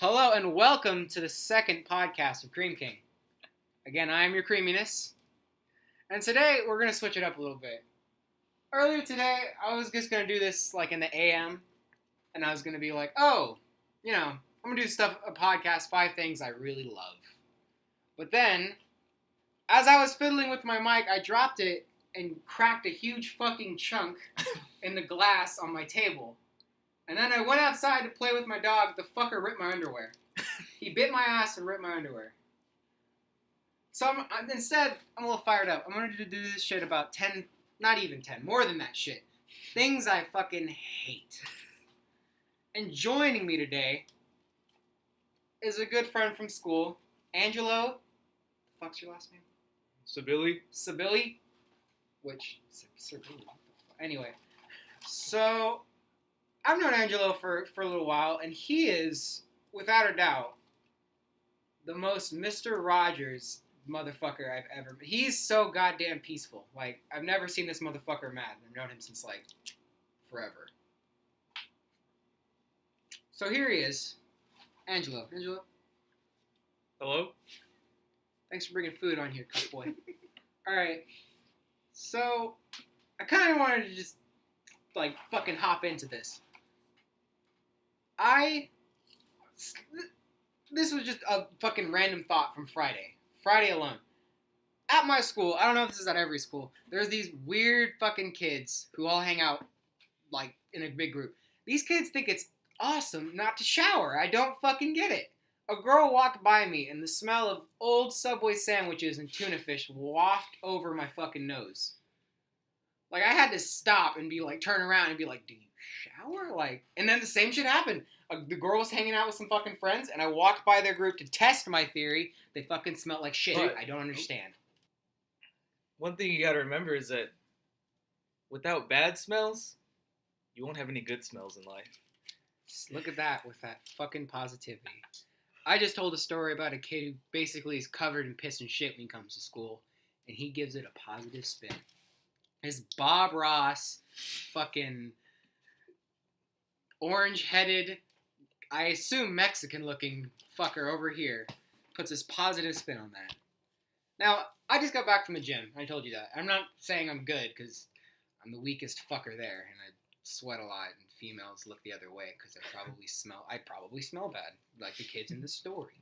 Hello and welcome to the second podcast of Cream King. Again, I am your creaminess, and today we're going to switch it up a little bit. Earlier today, I was just going to do this like in the AM, and I was going to be like, I'm going to do a podcast, 5 things I really love. But then, as I was fiddling with my mic, I dropped it and cracked a huge fucking chunk in the glass on my table. And then I went outside to play with my dog. The fucker ripped my underwear. He bit my ass and ripped my underwear. So instead, I'm a little fired up. I'm going to do this shit about 10, not even 10, more than that shit. Things I fucking hate. And joining me today is a good friend from school, Angelo. The fuck's your last name? Sabili? Anyway, so I've known Angelo for a little while, and he is, without a doubt, the most Mr. Rogers motherfucker I've ever met. He's so goddamn peaceful. Like, I've never seen this motherfucker mad. I've known him since, like, forever. So here he is. Angelo. Hello? Thanks for bringing food on here, cuckboy. Alright. So, I kind of wanted to just, like, fucking hop into this. This was just a fucking random thought from Friday. Friday alone. At my school, I don't know if this is at every school, there's these weird fucking kids who all hang out, like, in a big group. These kids think it's awesome not to shower. I don't fucking get it. A girl walked by me, and the smell of old Subway sandwiches and tuna fish wafted over my fucking nose. Like, I had to stop and be like, turn around and be like, do you shower? Like, and then the same shit happened. The girl was hanging out with some fucking friends, and I walked by their group to test my theory. They fucking smelled like shit. But I don't understand. one thing you gotta remember is that without bad smells, you won't have any good smells in life. Just look at that with that fucking positivity. I just told a story about a kid who basically is covered in piss and shit when he comes to school, and he gives it a positive spin. His Bob Ross fucking orange-headed, I assume Mexican-looking fucker over here puts his positive spin on that. Now, I just got back from the gym. I told you that. I'm not saying I'm good, because I'm the weakest fucker there, and I sweat a lot, and females look the other way, because I probably smell bad, like the kids in the story.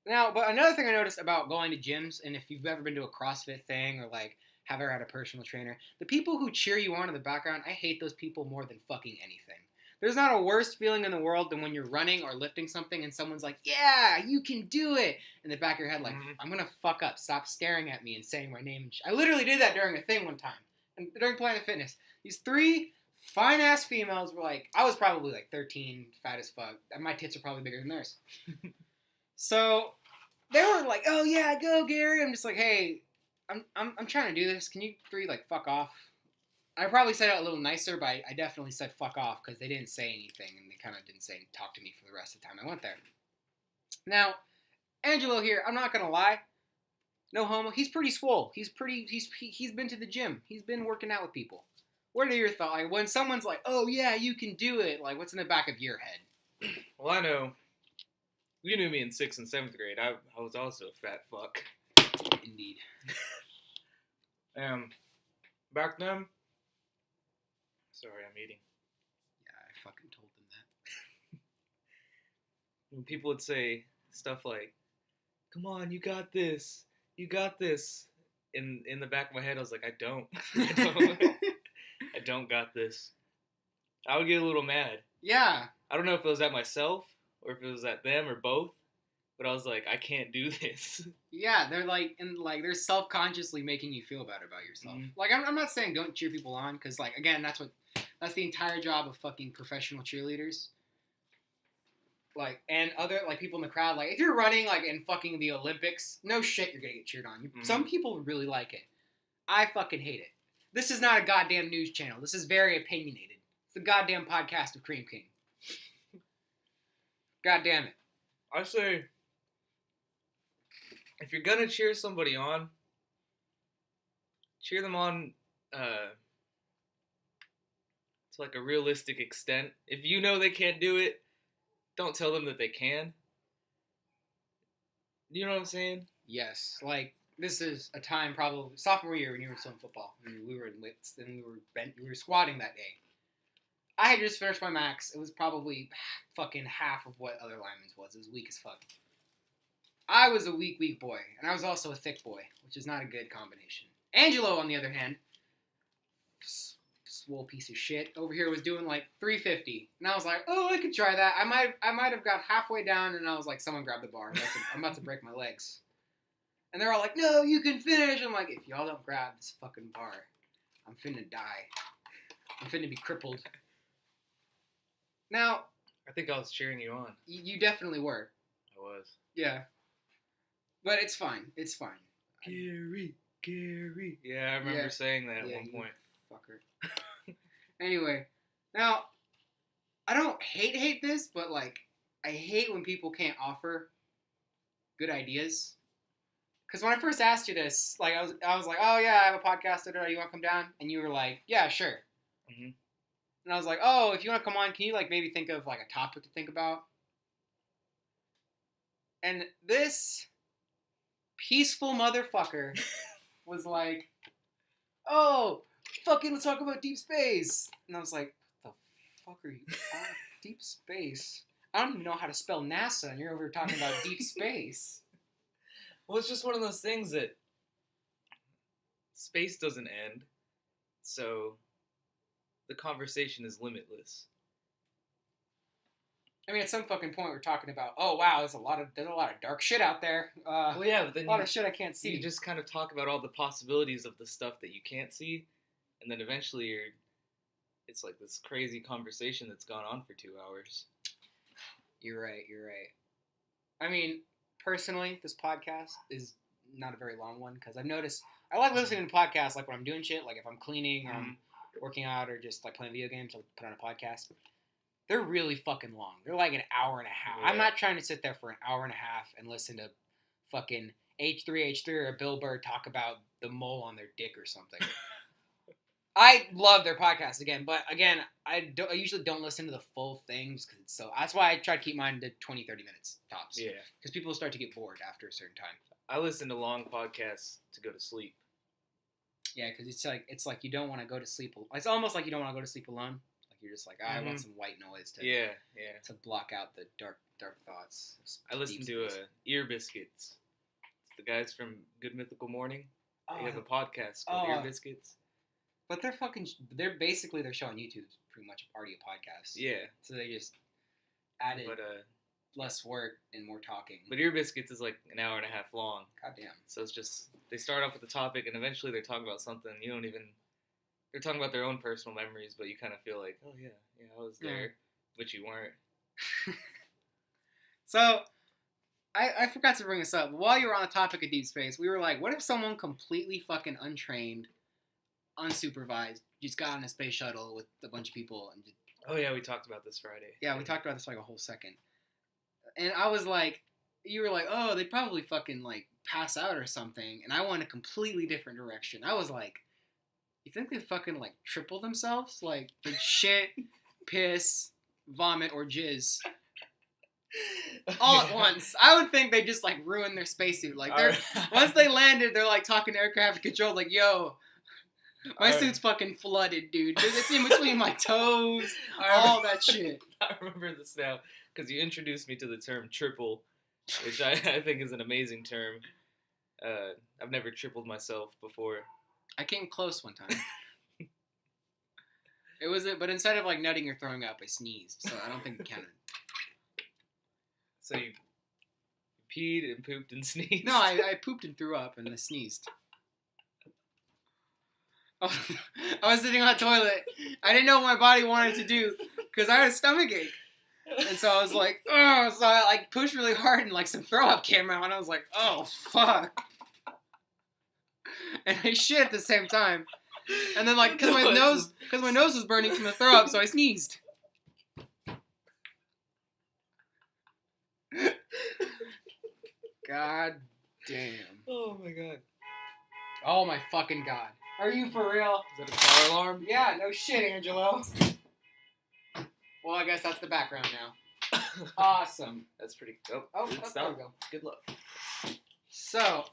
Now, but another thing I noticed about going to gyms, and if you've ever been to a CrossFit thing, or like, have ever had a personal trainer, the people who cheer you on in the background, I hate those people more than fucking anything. There's not a worse feeling in the world than when you're running or lifting something and someone's like, yeah, you can do it. In the back of your head, like, I'm going to fuck up. Stop staring at me and saying my name. I literally did that during a thing one time. And during Planet Fitness. These 3 fine-ass females were like, I was probably like 13, fat as fuck. My tits are probably bigger than theirs. So they were like, oh yeah, go Gary. I'm just like, hey, I'm trying to do this. Can you 3 like fuck off? I probably said it a little nicer, but I definitely said fuck off because they didn't say anything and they kind of didn't talk to me for the rest of the time I went there. Now, Angelo here, I'm not gonna lie, no homo. He's pretty swole. He's been to the gym. He's been working out with people. What are your thoughts? Like, when someone's like, oh yeah, you can do it, like, what's in the back of your head? Well, I know. You knew me in 6th and 7th grade. I was also a fat fuck. Indeed. Back then... Sorry, I'm eating. Yeah, I fucking told them that. When people would say stuff like, come on, you got this. You got this. In the back of my head, I was like, I don't. I don't got this. I would get a little mad. Yeah. I don't know if it was at myself or if it was at them or both, but I was like, I can't do this. Yeah, they're like, and like, they're self-consciously making you feel bad about yourself. Mm-hmm. Like, I'm not saying don't cheer people on, because, like, again, that's the entire job of fucking professional cheerleaders. Like, and other, like, people in the crowd, like, if you're running, like, in fucking the Olympics, no shit, you're gonna get cheered on. Mm-hmm. Some people really like it. I fucking hate it. This is not a goddamn news channel. This is very opinionated. It's a goddamn podcast of Cream King. God damn it. I say, if you're gonna cheer somebody on, cheer them on to like a realistic extent. If you know they can't do it, don't tell them that they can. You know what I'm saying? Yes, like this is a time probably sophomore year when you were still in football and we were in wits and we were squatting that day. I had just finished my max. It was probably fucking half of what other linemen's was. It was weak as fuck. I was a weak boy, and I was also a thick boy, which is not a good combination. Angelo, on the other hand, swole piece of shit, over here was doing like 350, and I was like, oh, I could try that. I might have got halfway down, and I was like, someone grab the bar. I'm about to break my legs. And they're all like, no, you can finish. I'm like, if y'all don't grab this fucking bar, I'm finna die. I'm finna be crippled. Now, I think I was cheering you on. you definitely were. I was. Yeah. But it's fine. It's fine. Gary. Yeah, I remember saying that at one point. Fucker. Anyway, now, I don't hate this, but, like, I hate when people can't offer good ideas. Because when I first asked you this, like, I was like, oh, yeah, I have a podcast. You want to come down? And you were like, yeah, sure. Mm-hmm. And I was like, oh, if you want to come on, can you, like, maybe think of, like, a topic to think about? And this peaceful motherfucker was like, oh, fucking let's talk about deep space. And I was like, what the fuck are you talking about? Deep space? I don't even know how to spell NASA, and you're over here talking about deep space. Well, it's just one of those things that space doesn't end, so the conversation is limitless. I mean, at some fucking point, we're talking about, oh wow, there's a lot of dark shit out there. Well, yeah, but then a lot of shit I can't see. You just kind of talk about all the possibilities of the stuff that you can't see, and then eventually it's like this crazy conversation that's gone on for 2 hours. You're right. I mean, personally, this podcast is not a very long one because I've noticed I like listening to podcasts like when I'm doing shit, like if I'm cleaning, or I'm working out, or just like playing video games, I'll put on a podcast. They're really fucking long. They're like an hour and a half. Yeah. I'm not trying to sit there for an hour and a half and listen to fucking H3H3 or Bill Burr talk about the mole on their dick or something. I love their podcast I usually don't listen to the full things because that's why I try to keep mine to 20, 30 minutes tops. Yeah. Because people start to get bored after a certain time. I listen to long podcasts to go to sleep. Yeah, because it's like you don't want to go to sleep. It's almost like you don't want to go to sleep alone. You're just like, I want some white noise to block out the dark thoughts. I listen to Ear Biscuits. It's the guys from Good Mythical Morning. They have a podcast called Ear Biscuits. But they're basically their show on YouTube is pretty much already a podcast. Yeah. So they just added less work and more talking. But Ear Biscuits is like an hour and a half long. Goddamn. So it's just, they start off with the topic and eventually they're talking about something you don't even... They're talking about their own personal memories, but you kind of feel like, oh yeah, I was there, but you weren't. So, I forgot to bring this up. While you were on the topic of deep space, we were like, what if someone completely fucking untrained, unsupervised, just got on a space shuttle with a bunch of people and just... Oh yeah, we talked about this Friday. Yeah, we talked about this for like a whole second. And I was like, you were like, oh, they'd probably fucking like pass out or something, and I went a completely different direction. I was like, you think they fucking, like, triple themselves? Like, they shit, piss, vomit, or jizz all at once. I would think they just, like, ruin their spacesuit. Like, once they landed, they're, like, talking to air traffic control, like, yo, my suit's fucking flooded, dude. It's in between my toes, all that shit. I remember this now, because you introduced me to the term triple, which I think is an amazing term. I've never tripled myself before. I came close one time. But instead of like nutting or throwing up, I sneezed, so I don't think it counted. So you peed and pooped and sneezed? No, I pooped and threw up and I sneezed. Oh, I was sitting on the toilet. I didn't know what my body wanted to do because I had a stomachache. And so I was like, oh, so I like pushed really hard and like some throw up came out and I was like, oh, fuck. And I shit at the same time. And then, like, because my nose was burning from the throw up, so I sneezed. God damn. Oh my god. Oh my fucking god. Are you for real? Is that a car alarm? Yeah, no shit, Angelo. Well, I guess that's the background now. Awesome. That's pretty. Oh, it's there we done. go. Good luck. So, I'm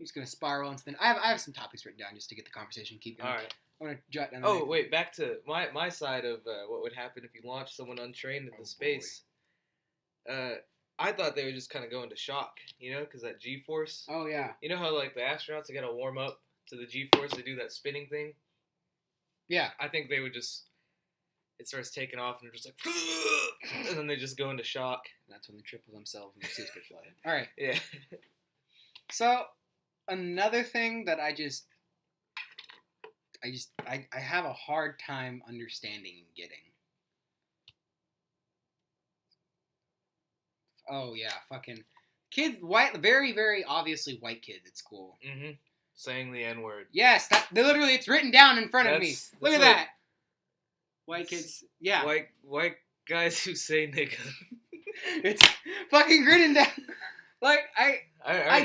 just gonna spiral into the. I have some topics written down just to get the conversation keep going. All right. I'm gonna jot down. Oh wait, back to my side of what would happen if you launched someone untrained into space. I thought they would just kind of go into shock, because that G-force. Oh yeah. You know how like the astronauts they gotta warm up to the G-force, they do that spinning thing. Yeah. I think they would just. It starts taking off and they're just like, and then they just go into shock. And that's when they triple themselves and their suits get flooded. All right. Yeah. So, another thing that I have a hard time understanding and getting. Oh yeah, fucking kids, very very obviously white kids at school. Mm-hmm. Saying the N-word. Yes, literally it's written down in front of me. Look at that. White kids, yeah. White guys who say nigga. It's fucking written down. Like I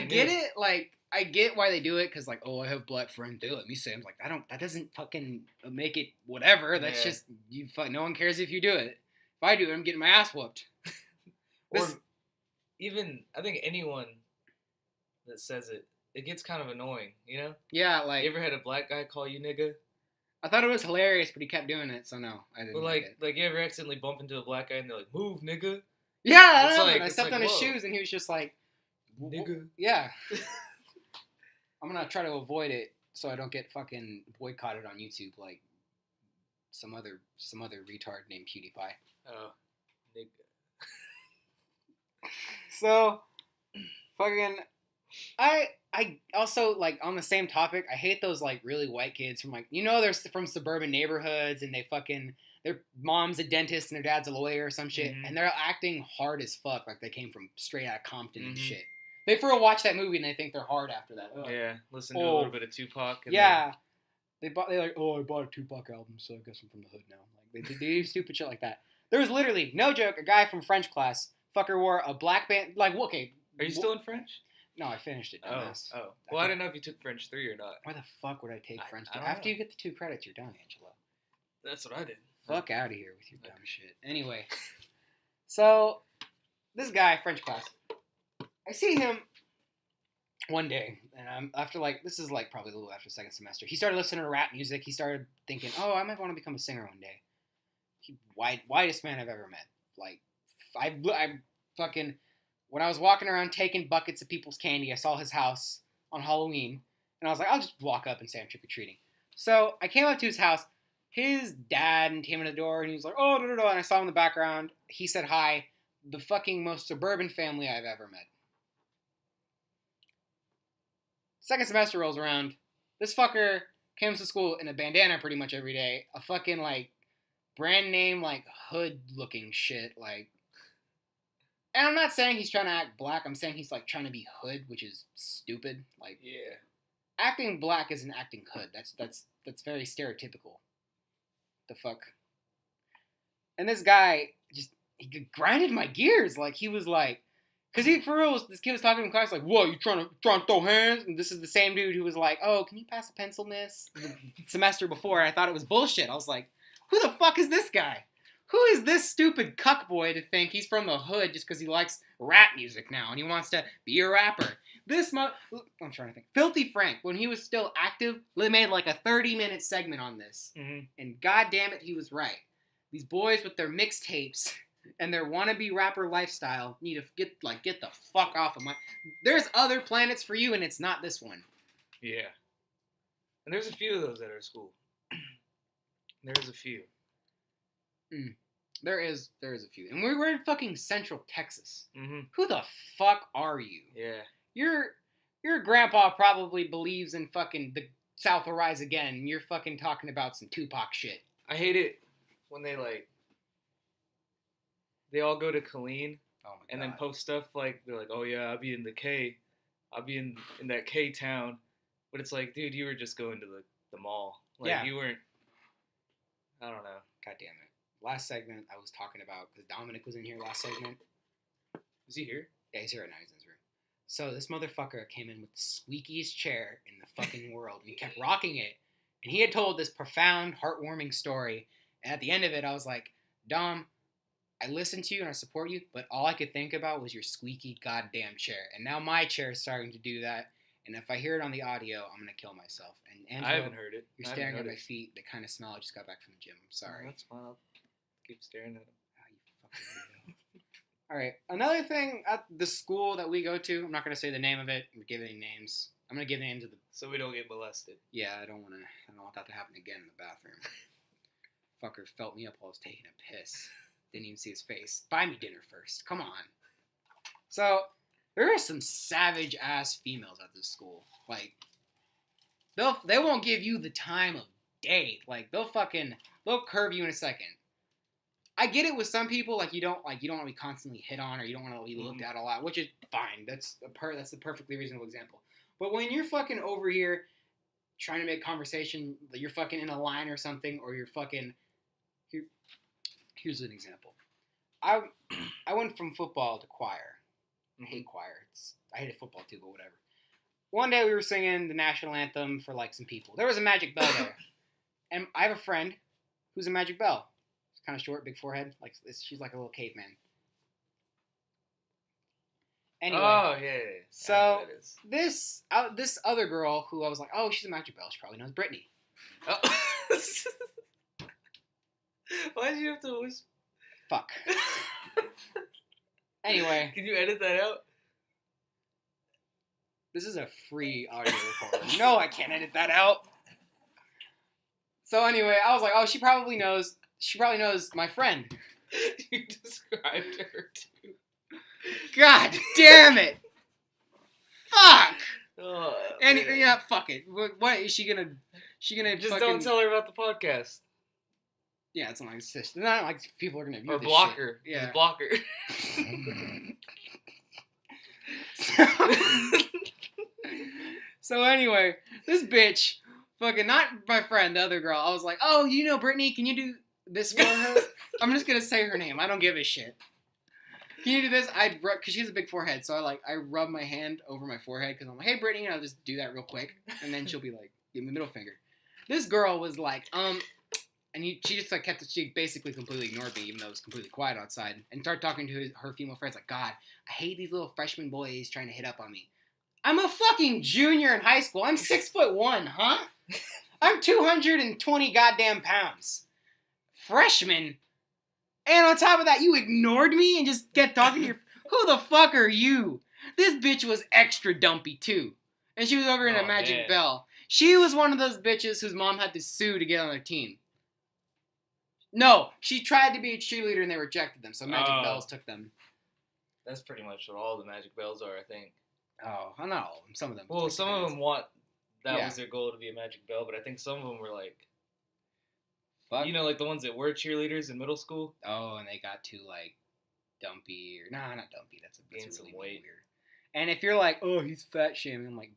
get knew. it. Like I get why they do it because like I have black friends. They let me say. I'm like that doesn't fucking make it whatever. That's just you. No one cares if you do it. If I do it, I'm getting my ass whooped. Or even I think anyone that says it gets kind of annoying. Yeah, like you ever had a black guy call you nigga? I thought it was hilarious, but he kept doing it, so no, I didn't. But like it. you ever accidentally bump into a black guy and they're like, "Move, nigga." Yeah, I stepped on his shoes and he was just like, "Nigga." Yeah. I'm gonna try to avoid it so I don't get fucking boycotted on YouTube like some other retard named PewDiePie. Oh, nigga. So, fucking, I also like on the same topic. I hate those like really white kids from like they're from suburban neighborhoods and they fucking their mom's a dentist and their dad's a lawyer or some shit, and they're acting hard as fuck like they came from straight out of Compton and shit. They watch that movie and they think they're hard after that. Ugh. Yeah, listen to a little bit of Tupac. And yeah, they're like, I bought a Tupac album, so I guess I'm from the hood now. Like they do stupid shit like that. There was literally no joke. A guy from French class, fucker wore a black band. Like, okay, are you still in French? No, I finished it. Dumbass. Oh. Well, I didn't know if you took French 3 or not. Why the fuck would I take French 3? I After you get the 2 credits, you're done, Angelo. That's what I did. Fuck out of here with your dumb shit. Anyway, so this guy, French class, I see him one day, and I'm after this is like probably a little after second semester. He started listening to rap music. He started thinking, I might want to become a singer one day. Whitest man I've ever met. Like, I fucking. When I was walking around taking buckets of people's candy, I saw his house on Halloween, and I was like, I'll just walk up and say I'm trick-or-treating. So I came up to his house. His dad came in the door, and he was like, oh, and I saw him in the background. He said hi. The fucking most suburban family I've ever met. Second semester rolls around. This fucker comes to school in a bandana pretty much every day. A fucking, brand name, hood-looking shit, And I'm not saying he's trying to act black. I'm saying he's trying to be hood, which is stupid. Yeah, acting black isn't acting hood. That's very stereotypical. The fuck. And this guy he grinded my gears. He was like, cause for real, this kid was talking in class "Whoa, you trying to throw hands?" And this is the same dude who was like, "Oh, can you pass a pencil, miss?" The semester before, and I thought it was bullshit. I was like, "Who the fuck is this guy? Who is this stupid cuckboy to think he's from the hood just because he likes rap music now and he wants to be a rapper?" I'm trying to think. Filthy Frank, when he was still active, made a 30-minute segment on this. Mm-hmm. And goddamn it, he was right. These boys with their mixtapes and their wannabe rapper lifestyle need to get the fuck off of my... There's other planets for you and it's not this one. Yeah. And there's a few of those at our school. There's a few. There is a few. And we're in fucking Central Texas. Mm-hmm. Who the fuck are you? Yeah. Your grandpa probably believes in fucking the South will rise again. And you're fucking talking about some Tupac shit. I hate it when they all go to Killeen and then post stuff they're like, oh yeah, I'll be in the K. I'll be in that K town. But it's like, dude, you were just going to the mall. You weren't, I don't know. God damn it. Last segment I was talking about, because Dominic was in here last segment. Is he here? Yeah, he's here right now. He's in his room. So this motherfucker came in with the squeakiest chair in the fucking world. And he kept rocking it. And he had told this profound, heartwarming story. And at the end of it, I was like, Dom, I listen to you and I support you, but all I could think about was your squeaky goddamn chair. And now my chair is starting to do that. And if I hear it on the audio, I'm gonna kill myself. And I Angelo, haven't heard it. you're I haven't staring at my noticed. feet. They kind of smell. I just got back from the gym. I'm Oh, sorry. that's fine. I'll keep staring at him. Ah, you fucking weirdo. All right. Another thing at the school that we go to, I'm not gonna say the name of it. I'm gonna give any names. I'm gonna give names of the. So we don't get molested. Yeah, I don't want that to happen again in the bathroom. Fucker felt me up while I was taking a piss. Didn't even see his face. Buy me dinner first. Come on. So there are some savage ass females at this school. Like they won't give you the time of day. Like they'll curve you in a second. I get it with some people, like you don't want to be constantly hit on or you don't want to be looked at a lot, which is fine. That's the perfectly reasonable example. But when you're fucking over here trying to make conversation, you're fucking in a line or something, or you're fucking here's an example. I went from football to choir. I hate choir. I hated football too, but whatever. One day we were singing the national anthem for like some people. There was a Magic Bell there, and I have a friend who's a Magic Bell. She's kind of short, big forehead. Like she's like a little caveman. Anyway, oh yeah. So I know who that is. this other girl who I was like, oh, she's a Magic Bell. She probably knows Brittany. Oh. Why did you have to whisper? Fuck. Anyway, Can you edit that out? this is a free audio recorder. No, I can't edit that out. So anyway, I was like, oh, she probably knows my friend. You described her too. God damn it. Fuck. Oh, And man. yeah, fuck it. What is she gonna? Just fucking, don't tell her about the podcast. Yeah, it's not like sister. Not like people are gonna view Or this block shit. her. Yeah. Just block her. So anyway, this bitch, fucking not my friend, the other girl. I was like, oh, you know Brittany? Can you do this for her? I'm just gonna say her name. I don't give a shit. Can you do this? Because she has a big forehead, so I rub my hand over my forehead because I'm like, hey Brittany, and I'll just do that real quick, and then she'll be like, give me the middle finger. This girl was like, and she just like she basically completely ignored me, even though it was completely quiet outside, and started talking to her female friends like, God, I hate these little freshman boys trying to hit up on me. I'm a fucking junior in high school. I'm 6'1", huh? I'm 220 goddamn pounds. Freshman. And on top of that, you ignored me and just kept talking to your... Who the fuck are you? This bitch was extra dumpy, too. And she was over in a Magic Bell. She was one of those bitches whose mom had to sue to get on their team. No, she tried to be a cheerleader and they rejected them, so Magic Bells took them. That's pretty much what all the Magic Bells are, I think. Oh, not all of them. Some of them. Well, some of them want... That Yeah. was their goal to be a Magic Bell, but I think some of them were like... Fuck. You know, like the ones that were cheerleaders in middle school? Oh, and they got too, like, dumpy. Or, nah, not dumpy. That's Gained really some weird. weight. And if you're like, oh, he's fat shaming, I'm like,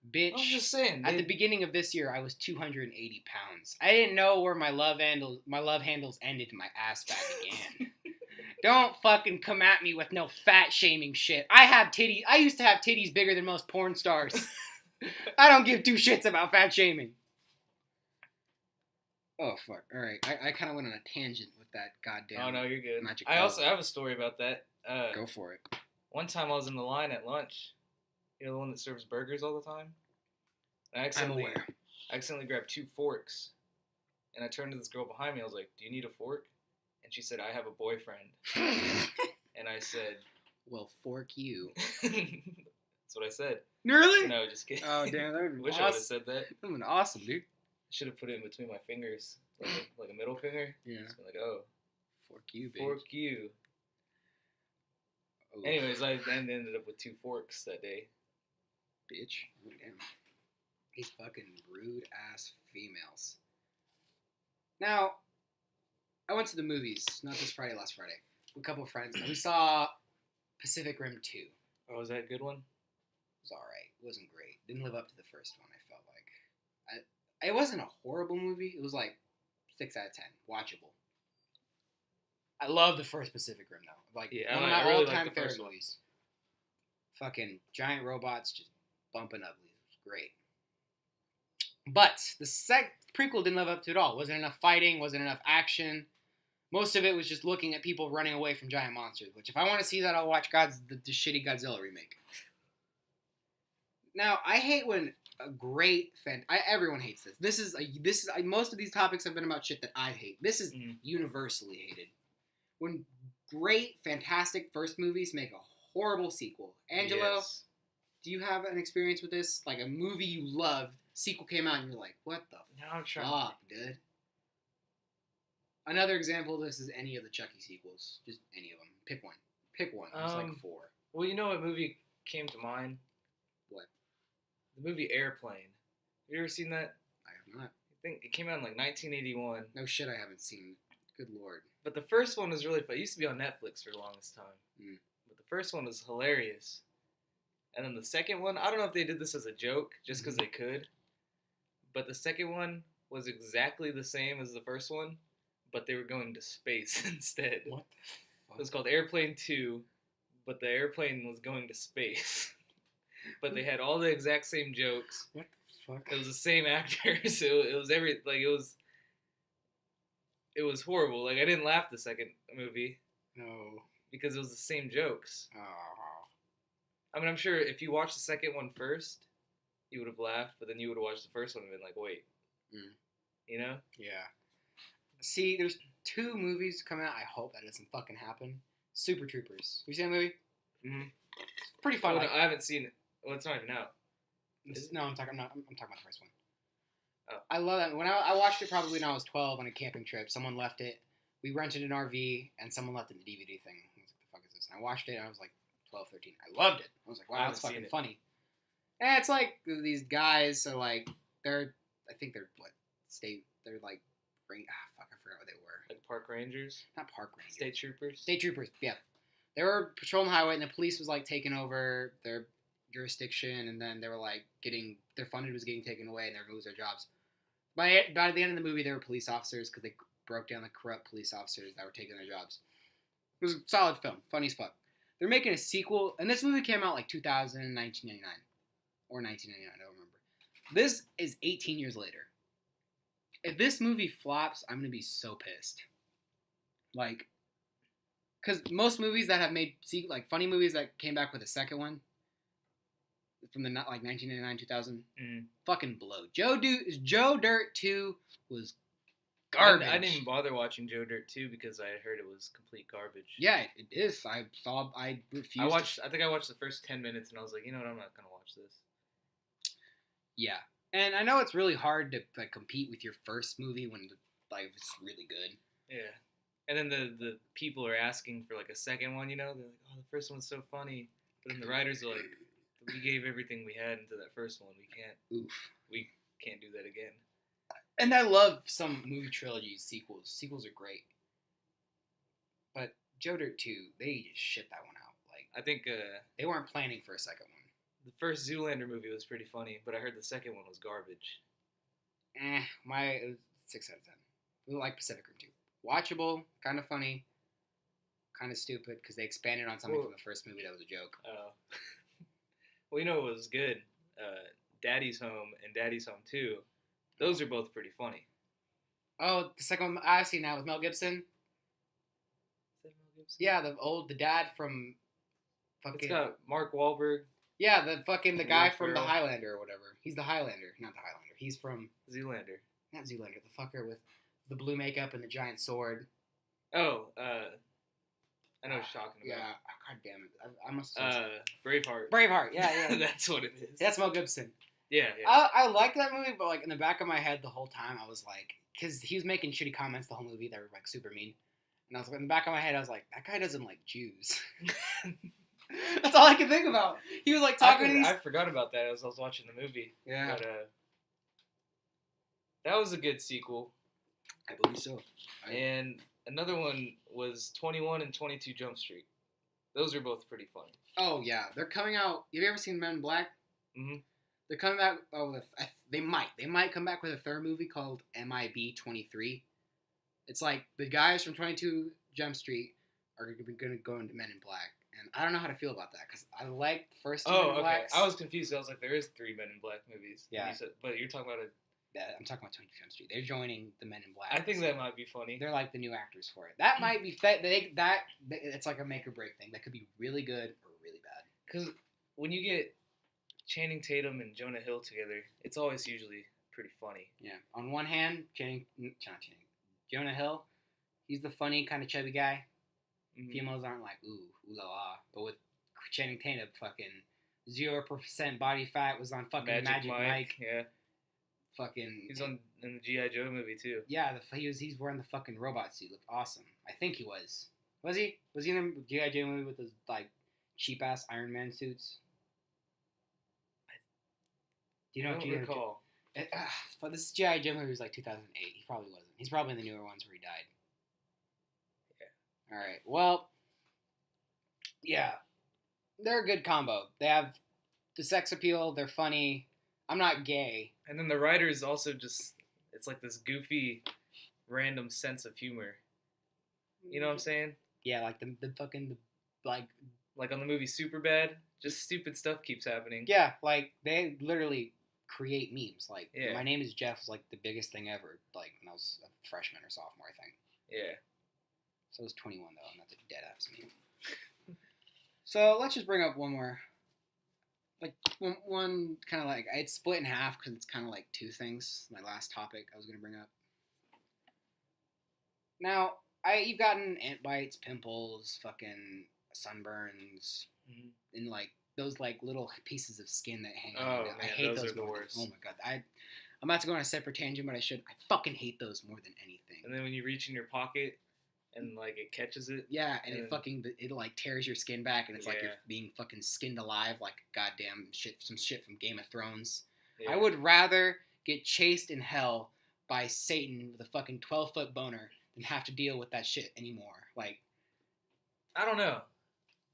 bitch. I'm just saying. At the beginning of this year, I was 280 pounds. I didn't know where my love handles ended and my ass fat began. Don't fucking come at me with no fat shaming shit. I have titties. I used to have titties bigger than most porn stars. I don't give two shits about fat shaming. Oh, fuck. All right. I kind of went on a tangent with that goddamn... Oh, no, you're good. Magic I Bell. also have a story about that. Go for it. One time I was in the line at lunch. You know, the one that serves burgers all the time? And I I'm aware. accidentally grabbed 2 forks. And I turned to this girl behind me. I was like, do you need a fork? And she said, I have a boyfriend. And I said... Well, fork you. That's what I said. Really? No, just kidding. Oh, damn. That would have been Wish awesome. I would have said that. That would have been awesome, dude. Should have put it in between my fingers. Like a middle finger. Yeah. Just been like, oh. Fork you, bitch. Fork you. Oh, Anyways, I then ended up with 2 forks that day. bitch. Oh, damn. These fucking rude ass females. Now, I went to the movies, not this Friday, last Friday, with a couple of friends, and we saw Pacific Rim 2. It Oh, was that a good one? was alright. It wasn't great. Didn't live up to the first one, I felt like. It wasn't a horrible movie. It was like 6 out of 10. Watchable. I love the first Pacific Rim, though. Like, Yeah, one of I my really all-time like the favorite first one. movies. Fucking giant robots just bumping uglies. It was great. But the prequel didn't live up to it all. Wasn't enough fighting. Wasn't enough action. Most of it was just looking at people running away from giant monsters. Which, if I want to see that, I'll watch the shitty Godzilla remake. Now, I hate when a great fan. Everyone hates this. Most of these topics have been about shit that I hate. This is universally hated. When great, fantastic first movies make a horrible sequel. Angelo, Yes. do you have an experience with this? Like a movie you loved, sequel came out, and you're like, what the Now I'm trying. fuck, dude? Another example of this is any of the Chucky sequels. Just any of them. Pick one. Pick one. There's like 4. Well, you know what movie came to mind? What? The movie Airplane. Have you ever seen that? I have not. I think it came out in like 1981. No shit, I haven't seen. Good lord. But the first one was really fun. It used to be on Netflix for the longest time. Mm. But the first one was hilarious. And then the second one, I don't know if they did this as a joke, just because they could. But the second one was exactly the same as the first one, but they were going to space instead. What the fuck? It was called Airplane 2, but the airplane was going to space. But they had all the exact same jokes. What the fuck? It was the same actors. It was horrible. Like, I didn't laugh the second movie No. because it was the same jokes. Oh. I mean, I'm sure if you watched the second one first, you would have laughed, but then you would have watched the first one and been like, wait. You know? Yeah. See, there's 2 movies coming out. I hope that doesn't fucking happen. Super Troopers. You seen that movie? Mm-hmm. It's pretty fun. Oh, no, I haven't seen it. Well, it's not even out. No, I'm talking about the first one. Oh. I love that. When I watched it probably when I was 12 on a camping trip. Someone left it. We rented an RV, and someone left it in the DVD thing. I was like, the fuck is this? And I watched it, and I was like 12, 13. I loved it. I was like, wow, that's fucking funny. And it's like these guys are like, I think they're what? They're like, fuck, I forgot what they were. Like park rangers? Not park rangers. State troopers? State troopers, yeah. They were patrolling the highway, and the police was like taking over their jurisdiction, and then they were like their funding was getting taken away, and they were going to lose their jobs. By the end of the movie, they were police officers because they broke down the corrupt police officers that were taking their jobs. It was a solid film, funny as fuck. They're making a sequel, and this movie came out like 2000, 1999, or 1999, I don't remember. This is 18 years later. If this movie flops, I'm gonna be so pissed. Like, because most movies that have made like funny movies that came back with a second one from the like 1999, 2000, fucking blow. Joe Dirt 2 was garbage. I didn't even bother watching Joe Dirt 2 because I heard it was complete garbage. Yeah, it is. I refused. I think I watched the first 10 minutes and I was like, you know what, I'm not gonna watch this. Yeah, and I know it's really hard to like compete with your first movie when it's really good. Yeah, and then the people are asking for like a second one. You know, they're like, oh, the first one's so funny, but then the writers are like, we gave everything we had into that first one. We can't do that again. And I love some movie trilogies, sequels. Sequels are great. But Joe Dirt 2, they just shit that one out. Like, I think they weren't planning for a second one. The first Zoolander movie was pretty funny, but I heard the second one was garbage. It was 6 out of 10. We like Pacific Rim 2. Watchable, kind of funny, kind of stupid, because they expanded on something from the first movie that was a joke. Well, you know what was good? Daddy's Home and Daddy's Home 2. Those are both pretty funny. Oh, the second one I've seen now with Mel Gibson. Is that Mel Gibson? Yeah, the dad from fucking... It's got Mark Wahlberg. Yeah, the guy from the Highlander or whatever. He's the Highlander, not the Highlander. He's from... Zoolander. Not Zoolander, the fucker with the blue makeup and the giant sword. Oh, I know what you're talking about. Yeah, god damn it. I must Braveheart. Braveheart, yeah. That's what it is. That's Mel Gibson. Yeah. I like that movie, but like in the back of my head the whole time I was like, because he was making shitty comments the whole movie that were like super mean, and I was like, in the back of my head I was like, that guy doesn't like Jews. That's all I could think about. He was like talking. I forgot about that as I was watching the movie. Yeah. But that was a good sequel. I believe so. And another one was 21 and 22 Jump Street. Those are both pretty fun. Oh yeah, they're coming out. Have you ever seen Men in Black? Mm-hmm. They're coming back. They might come back with a third movie called MIB 23. It's like the guys from 22 Jump Street are going to go into Men in Black, and I don't know how to feel about that because I like the first two Men in Blacks. I was confused. I was like, there is 3 Men in Black movies. Yeah. But you're talking about I'm talking about 22 Jump Street. They're joining the Men in Black. I think that might be funny. They're like the new actors for it. That might be it's like a make or break thing. That could be really good or really bad. Because when you get Channing Tatum and Jonah Hill together, it's always usually pretty funny. Yeah. On one hand, Jonah Hill, he's the funny kind of chubby guy. Mhm. Females aren't like ooh la la, but with Channing Tatum, fucking 0% body fat, was on fucking Magic Mike. Yeah. Fucking. He's in the G.I. Joe movie too. Yeah, he's wearing the fucking robot suit. Looked awesome. I think he was. Was he? Was he in the G.I. Joe movie with those like cheap ass Iron Man suits? Do you know? I don't recall. But this G.I. Joe movie was like 2008. He probably wasn't. He's probably in the newer ones where he died. Yeah. All right. Well. Yeah. They're a good combo. They have the sex appeal. They're funny. I'm not gay. And then the writers also just, it's like this goofy, random sense of humor. You know what I'm saying? Yeah, like the fucking, like on the movie Superbad, just stupid stuff keeps happening. Yeah, like, they literally create memes. Like, Yeah. My Name is Jeff was like the biggest thing ever, like, when I was a freshman or sophomore, I think. Yeah. So it was 21, though, and that's a dead-ass meme. So let's just bring up one more. Like, one kind of like, it's split in half because it's kind of like two things. My last topic I was going to bring up. Now, you've gotten ant bites, pimples, fucking sunburns, and like those like little pieces of skin that hang out. I hate those are the worst. Oh my god, I'm about to go on a separate tangent, but I fucking hate those more than anything. And then when you reach in your pocket and like it catches it. Yeah, and it like tears your skin back, and it's like you're being fucking skinned alive, like goddamn some shit from Game of Thrones. Yeah. I would rather get chased in hell by Satan with a fucking 12-foot boner than have to deal with that shit anymore. Like, I don't know.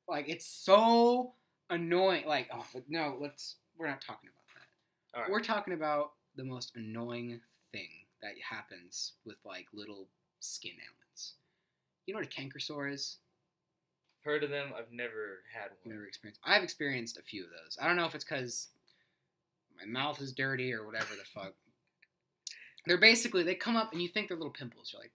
Like, it's so annoying. Like, oh, but no, we're not talking about that. All right. We're talking about the most annoying thing that happens with, like, little skin ailments. You know what a canker sore is? Heard of them. I've never had one. Never experienced. I've experienced a few of those. I don't know if it's because my mouth is dirty or whatever the fuck. They're basically, they come up and you think they're little pimples. You're like,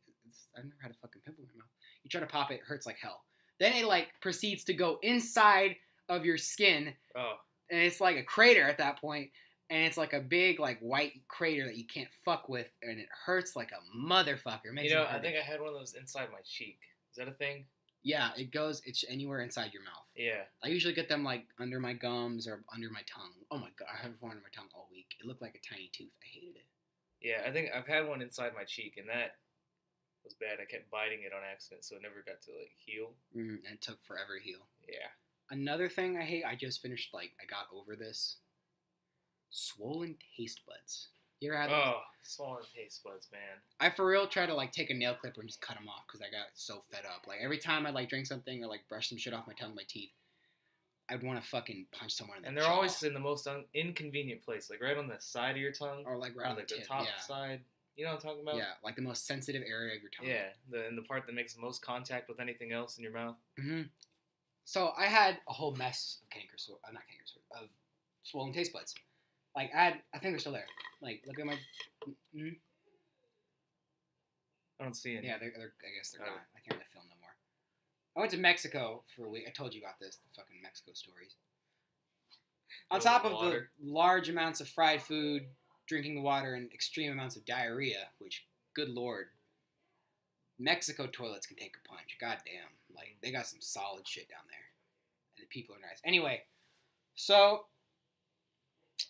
I've never had a fucking pimple in my mouth. You try to pop it, it hurts like hell. Then it like proceeds to go inside of your skin. Oh. And it's like a crater at that point. And it's like a big like white crater that you can't fuck with, and it hurts like a motherfucker. I think I had one of those inside my cheek. Is that a thing? Yeah, it's anywhere inside your mouth. Yeah. I usually get them like under my gums or under my tongue. Oh my god, I have one under my tongue all week. It looked like a tiny tooth. I hated it. Yeah, I think I've had one inside my cheek, and that was bad. I kept biting it on accident, so it never got to like heal. And it took forever to heal. Yeah. Another thing I hate, I just finished, like, I got over this. Swollen taste buds. You ever had those? Oh, swollen taste buds, man. I for real try to like take a nail clipper and just cut them off because I got so fed up. Like every time I like drink something or like brush some shit off my tongue, my teeth, I'd want to fucking punch someone in the jaw. And they're always in the most inconvenient place, like right on the side of your tongue, or like right on the tip, top side. You know what I'm talking about? Yeah, like the most sensitive area of your tongue. Yeah, the part that makes the most contact with anything else in your mouth. Mm-hmm. So I had a whole mess of of swollen taste buds. Like I think they're still there. Like look at my. Mm-hmm. I don't see any. Yeah, I guess they're not. I can't really film no more. I went to Mexico for a week. I told you about this, the fucking Mexico stories. On top of the large amounts of fried food, drinking the water, and extreme amounts of diarrhea, which, good lord, Mexico toilets can take a punch. Goddamn. Like, they got some solid shit down there. And the people are nice. Anyway, so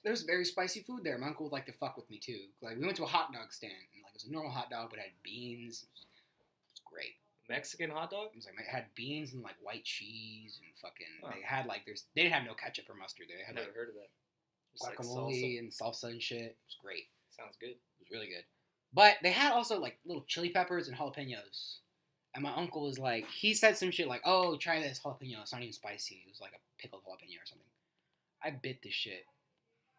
there's very spicy food there. My uncle would like to fuck with me, too. Like, we went to a hot dog stand, and, like, it was a normal hot dog, but it had beans. It was great. Mexican hot dog? It was like, it had beans and, like, white cheese and fucking, they had, like, they didn't have no ketchup or mustard there. They had, never heard of that. Guacamole and salsa and shit. It was great. Sounds good. It was really good. But they had also, like, little chili peppers and jalapenos. And my uncle was like, he said some shit like, oh, try this jalapeno. It's not even spicy. It was like a pickled jalapeno or something. I bit this shit.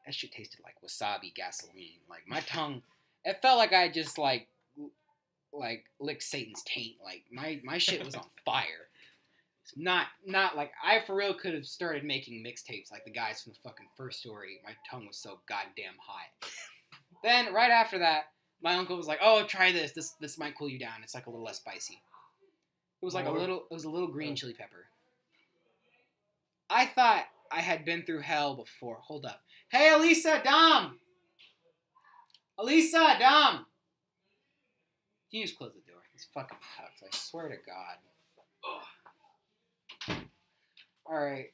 That shit tasted like wasabi gasoline. Like, my tongue, it felt like I just, like licked Satan's taint. Like, my shit was on fire. It's not like, I for real could have started making mixtapes like the guys from the fucking First Story. My tongue was so goddamn hot. Then right after that, my uncle was like, "Oh, try this. This might cool you down. It's like a little less spicy." It was like More? a little green Oh. chili pepper. I thought I had been through hell before. Hold up. Hey, Elisa, Dom. Elisa, Dom. Can you just close the door? This fucking sucks. I swear to God. Ugh. All right.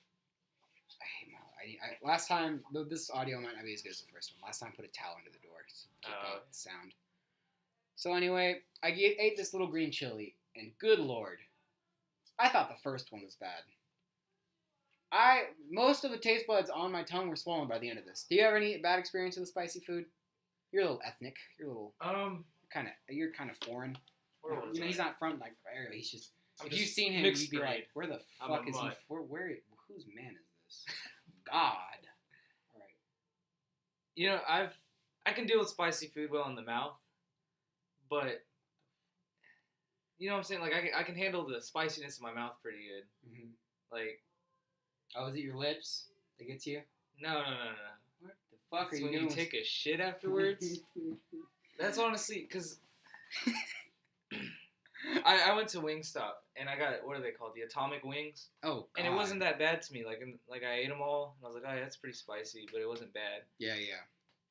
I hate my. Last time, though this audio might not be as good as the first one. Last time I put a towel under the door to keep out the sound. So anyway, I ate this little green chili, and good lord, I thought the first one was bad. Most of the taste buds on my tongue were swollen by the end of this. Do you have any bad experience with spicy food? You're a little ethnic. You're kind of foreign. Where was He's I? not from like area. He's just. I'm If just you've seen him, mixed you'd be breed. like, "Where the I'm fuck a is he? mutt. Where? Whose man is this? God." All right. You know, I can deal with spicy food well in the mouth, but you know what I'm saying? Like I can handle the spiciness in my mouth pretty good. Mm-hmm. Like, Oh, is it your lips that gets you? no. What the fuck It's are you when doing? you take a shit afterwards. That's honestly because I went to Wingstop and I got, what are they called? The Atomic Wings. Oh, God. And it wasn't that bad to me. Like I ate them all and I was like, oh, yeah, that's pretty spicy, but it wasn't bad. Yeah.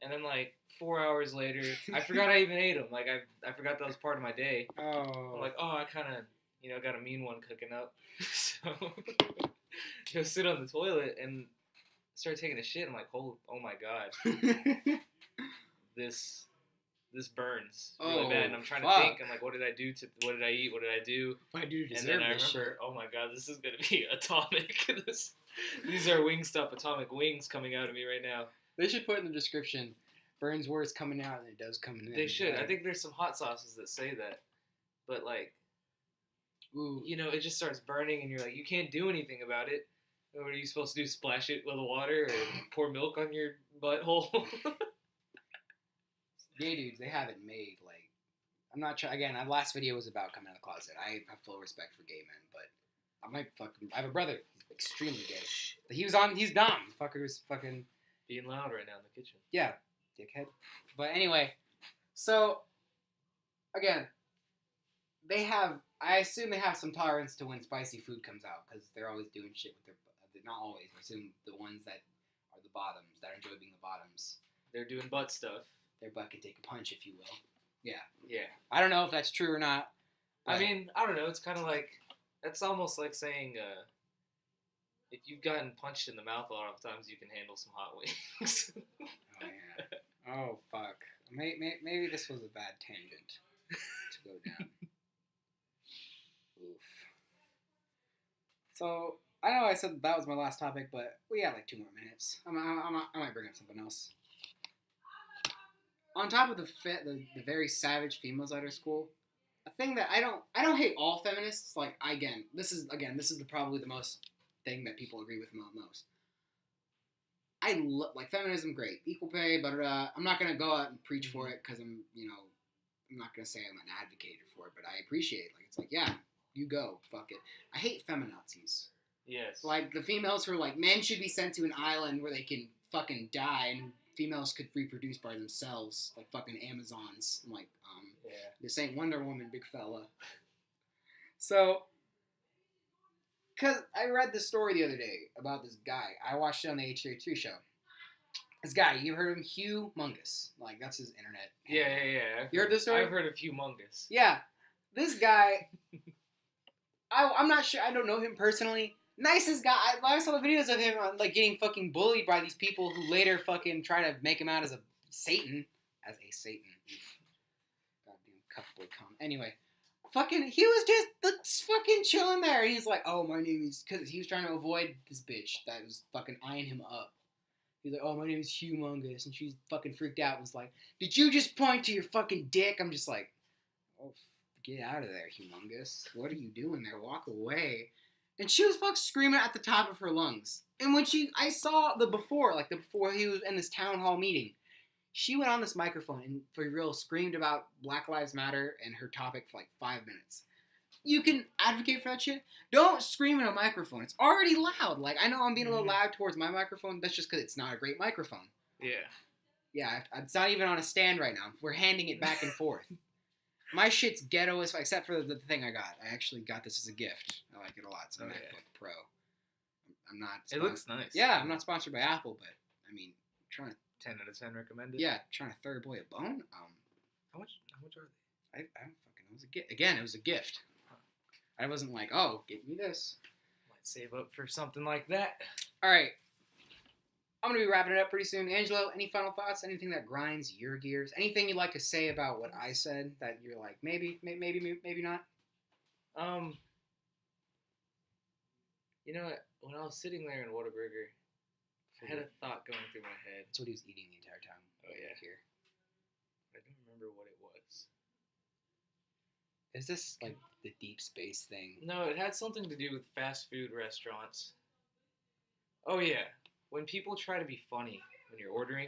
And then like 4 hours later, I forgot I even ate them. Like I forgot that was part of my day. Oh. I'm like, oh, I kind of got a mean one cooking up. So go sit on the toilet and start taking a shit. I'm like, oh my god, this burns really bad. And I'm trying to think. I'm like, what did I do? What did I eat? What did I do? What do you deserve? And then I this remember, shit? oh my god, this is gonna be atomic. These are Wingstop Atomic Wings coming out of me right now. They should put in the description, burns worse coming out than it does coming in. They should. Like, I think there's some hot sauces that say that, but like, ooh. you know, it just starts burning, and you're like, you can't do anything about it. What are you supposed to do? Splash it with water or pour milk on your butthole? Gay dudes, they have it made. Like, I'm not trying. Again, our last video was about coming out of the closet. I have full respect for gay men, but I have a brother. He's extremely gay. But he's dumb. Fucker was fucking Being loud right now in the kitchen. yeah, dickhead. But anyway, so again, I assume they have some tolerance to when spicy food comes out because they're always doing shit with not always. I assume the ones that are the bottoms that enjoy being the bottoms. They're doing butt stuff. Their butt can take a punch, if you will. Yeah. Yeah. I don't know if that's true or not. I mean, I don't know. It's kind of like, that's almost like saying, if you've gotten punched in the mouth a lot of times, you can handle some hot wings. Oh, yeah. Oh, fuck. Maybe this was a bad tangent to go down. Oof. So, I know I said that was my last topic, but we got like 2 more minutes. I might bring up something else. On top of the very savage females at our school, a thing that I don't hate all feminists. Like, this is probably the most thing that people agree with most. I like feminism, great, equal pay, but I'm not gonna go out and preach for it because I'm not gonna say I'm an advocate for it, but I appreciate it. Like, it's like, yeah, you go, fuck it. I hate feminazis. Yes. Like the females who are like, men should be sent to an island where they can fucking die and females could reproduce by themselves, like fucking Amazons. I'm like, yeah. This ain't Wonder Woman, big fella. So, because I read this story the other day about this guy. I watched it on the H33 show. This guy, you heard of him? Humongous. Like, that's his internet handle. Yeah. You heard this story? I've heard of Humongous. Yeah. This guy, I'm not sure, I don't know him personally. Nicest guy. I saw the videos of him like getting fucking bullied by these people who later fucking try to make him out as a Satan. Goddamn cuckboy com. Anyway, fucking, he was just fucking chilling there. And he's like, oh, my name is, because he was trying to avoid this bitch that was fucking eyeing him up. He's like, oh, my name is Humongous. And she's fucking freaked out and was like, did you just point to your fucking dick? I'm just like, oh, get out of there, Humongous. What are you doing there? Walk away. And she was fucking screaming at the top of her lungs. And when I saw the before he was in this town hall meeting, she went on this microphone and for real screamed about Black Lives Matter and her topic for like 5 minutes. You can advocate for that shit. Don't scream in a microphone. It's already loud. Like, I know I'm being a little loud towards my microphone. That's just because it's not a great microphone. Yeah. Yeah, it's not even on a stand right now. We're handing it back and forth. My shit's ghetto as except for the thing I got. I actually got this as a gift. I like it a lot. It's a MacBook Pro. I'm not. It looks nice. Yeah, I'm not sponsored by Apple, but I mean, trying to 10 out of 10 recommended. yeah, trying to third boy a bone. How much are they? I don't fucking know. It was a gift. Again, it was a gift. I wasn't like, oh, give me this. Might save up for something like that. All right. I'm going to be wrapping it up pretty soon. Angelo, any final thoughts? Anything that grinds your gears? Anything you'd like to say about what I said that you're like, maybe not? You know what? When I was sitting there in Whataburger, I had a thought going through my head. That's what he was eating the entire time. Oh, yeah. Here. I don't remember what it was. Is this like the deep space thing? No, it had something to do with fast food restaurants. Oh, yeah. When people try to be funny when you're ordering,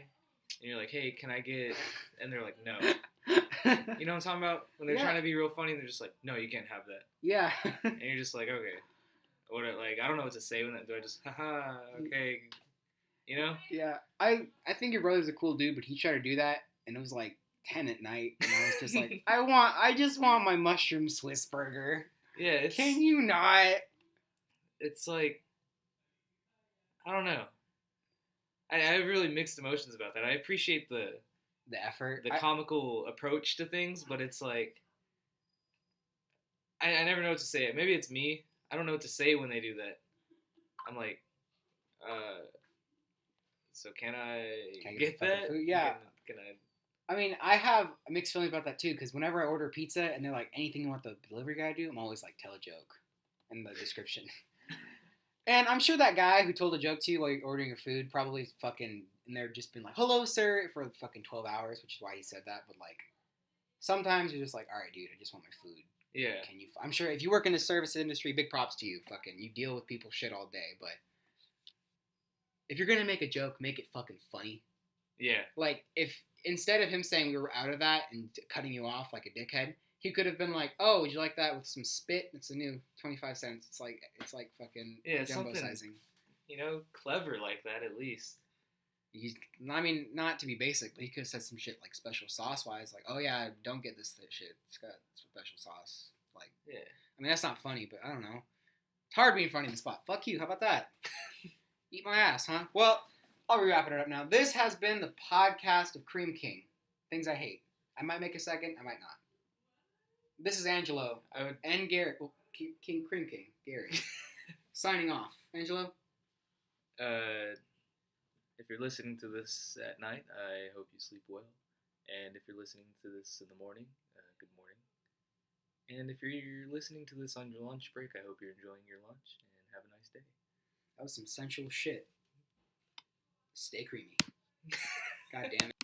and you're like, hey, can I get... And they're like, no. You know what I'm talking about? When they're trying to be real funny, they're just like, no, you can't have that. Yeah. And you're just like, okay. What? Like, I don't know what to say when that... Do I just, haha, okay. You know? Yeah. I think your brother's a cool dude, but he tried to do that, and it was like 10 at night, and I was just like, I just want my mushroom Swiss burger. Yeah, it's... Can you not? It's like... I don't know. I have really mixed emotions about that. I appreciate the effort, the comical approach to things, but it's like I never know what to say. Maybe it's me. I don't know what to say when they do that. I'm like, so can I get that? Food? Yeah. Can I? I mean, I have mixed feelings about that too, because whenever I order pizza and they're like, anything you want the delivery guy to do, I'm always like, tell a joke in the description. And I'm sure that guy who told a joke to you while you're ordering your food probably fucking, and they're just been like, hello, sir, for fucking 12 hours, which is why he said that. But like, sometimes you're just like, all right, dude, I just want my food. Yeah. I'm sure if you work in the service industry, big props to you. Fucking, you deal with people shit all day. But if you're going to make a joke, make it fucking funny. Yeah. Like, if instead of him saying we were out of that and cutting you off like a dickhead, he could have been like, "Oh, would you like that with some spit? It's a new 25 cents. It's like fucking jumbo sizing." You know, clever like that at least. I mean, not to be basic, but he could have said some shit like special sauce wise, like, "Oh yeah, don't get this shit. It's got special sauce." Like, yeah. I mean, that's not funny, but I don't know. It's hard being funny in the spot. Fuck you. How about that? Eat my ass, huh? Well, I'll be wrapping it up now. This has been the podcast of Cream King. Things I hate. I might make a second. I might not. This is Angelo and Gary. Well, Cream King, Gary. Signing off. Angelo? If you're listening to this at night, I hope you sleep well. And if you're listening to this in the morning, good morning. And if you're listening to this on your lunch break, I hope you're enjoying your lunch and have a nice day. That was some sensual shit. Stay creamy. God damn it.